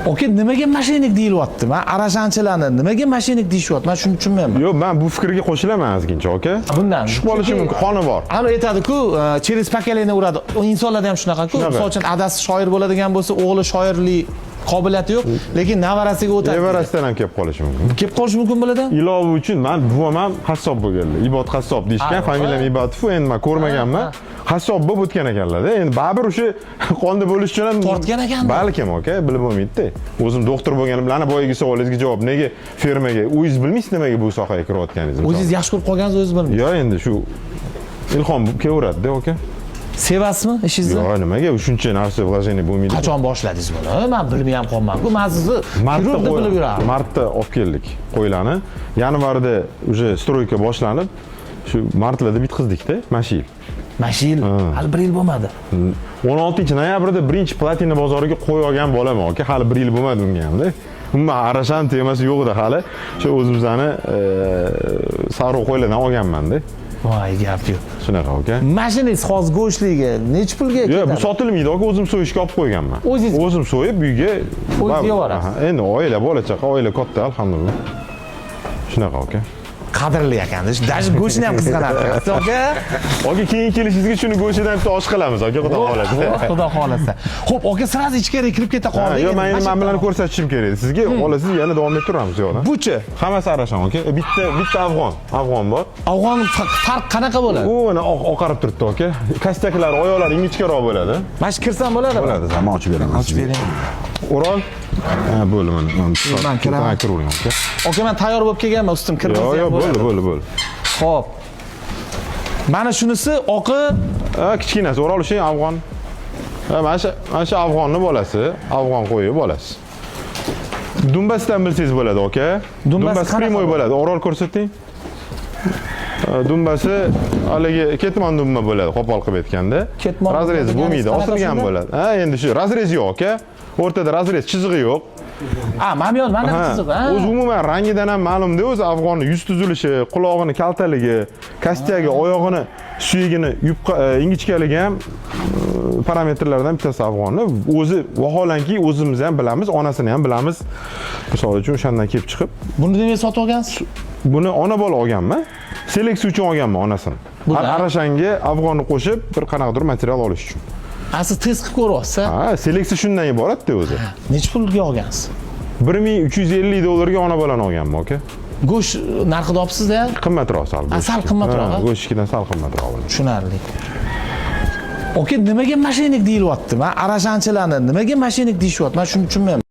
Oke, nimaga mashinik deyilyapti? Men arashanchilarni nimaga mashinik deyishyapti? Men shuni tushunmayman. Yo'q, men bu fikrga qo'shilaman ozgincha, aka. Bundan tushib qolishi mumkin, qoni bor. Ana aytadi-ku, через поколение uradi. Insonlarda ham shunaqa-ku. Misol uchun adasi shoir bo'ladigan bo'lsa, o'g'li shoirlik qobiliyati yo'q, lekin nevarasiga o'tadi. Nevarasidan ham kelib qolishi mumkin. Kelib qolishi mumkin bo'ladi. Ilova uchun men buvam ham qassob bo'lganlar. Ibod qassob deyishgan, familiyam Ibodov, endi men ko'rmaganman. Qassob bo'lib o'tgan ekanlar-da. Endi baribir o'sha qonda bo'lish uchun ham tortgan ekan. Balkim, aka, bilib bo'lmaydi-da. O'zim doktor bo'lganim bilan ana boyagi savolingizga javob, nega fermaga, o'zingiz bilmaysiz nimaga bu sohaga kirayotganingizni. O'zingiz yaxshi ko'rib qolganingizni o'zingiz bilmaysiz. Yo'q, endi shu ilhom kelaveradi-da, aka. Sevasizmi ishingizni? Yo'q, nimaga shuncha narsa vложение bo'lmaydi. Qachon boshladingiz buni? Men bilmay ham qolmanku. Men sizni kirib bilib yurardim. Martda olib keldik qo'ylarni. Yanvarda уже stroyka boshlanib, shu martlarda bitkizdik-da, mashil. Mashil hali 1 yil bo'lmadi. 16-noyabrda birinchi platina bozoriga qo'y olgan bo'laman, aka. Hali 1 yil bo'lmadi unga ham-da. Umuman arashan temasi yo'q edi hali. Shu o'zimizning sariq qo'ylardan olganman-da. Voy, gap yo'q. Shunaqa, aka. Mashinangiz hozir go'shtligiga necha pulga ketadi? Yo'q, bu sotilmaydi, aka. O'zim so'yishga olib qo'yganman. O'zim so'yib uyga o'zingizga borasiz. Endi oila, bola chaqa, oila katta, alhamdulillah. Shunaqa, aka. Qadrli ekan. Даже go'shtni ham qizg'anasiz, aka. Aka, keyin kelishingizga shuni go'shtidan bitta osh qilamiz, aka, xudo xolasa. Xudo xolasa. Xo'p, aka, sirazi ichkariga kirib keta qoldik. Yo'q, men bilan ko'rsatishim kerak. Sizga olasiz, yana davom ettiramiz, yo'qmi? Buchi? Hammasi arashan, aka. Bitta afg'on bor. Afg'on farq qanaqa bo'ladi? U mana oqarib turibdi, aka. Kastaklari, oyoqlari ingichkaroq bo'ladi. Mana shu kirsam bo'ladimi? Bo'ladi, men ochib beraman. Ochib bering. O'rol. Bo'ldi mana. Men kiraman. Kiravering, aka. Aka, men tayyor bo'lib kelganman, ustim kirib Yo'q, bo'ldi. Xo'p. Mana shunisi oqi, kichkinasi O'rol o'sha afg'on. Mana shu afg'onni bolasi, afg'on qo'yi bolasi. Dumbasdan bilsangiz bo'ladi, aka. Dumbas primoy bo'ladi. O'rol ko'rsating. Dumbasi haligi ketmon dumba bo'ladi, qo'pol qilib aytganda. Razrezi bo'lmaydi, osilgan bo'ladi. Ha, endi shu razrez yo'q, aka. O'rtada razrez chizig'i yo'q. mamyon, mana chiziq, ha. O'zi umuman rangidan ham ma'lumda, o'zi afg'onni yuz tuzilishi, qulog'ini kaltaligi, kastiyagi, oyog'ini, suyagini, yupqa, ingichkaligi ham parametrlardan bittasi afg'onni. O'zi vaholanki o'zimiz ham bilamiz, onasini ham bilamiz. Misol uchun o'shandan kelib chiqib, buni nima sotib olgansiz? Buni ona bola olganman. Seleksiya uchun olganman onasini. Arashanga afg'onni qo'shib, bir qanaqadir material olish uchun. Siz test qilib ko'ryapsiz? Ha, seleksiya shundan iborat-da o'zi. Necha pulga olgansiz? $1350 ona bolani olganman, aka. Go'sht narxida olibsiz-da? Qimmatroq sal. Sal qimmatroq. Go'shtkidan sal qimmatroq. Tushunarli. Oke, nimaga mashinik deyilyapti? Men arashanchilarni nimaga mashinik deyishyapti? Men shuni tushunmayman.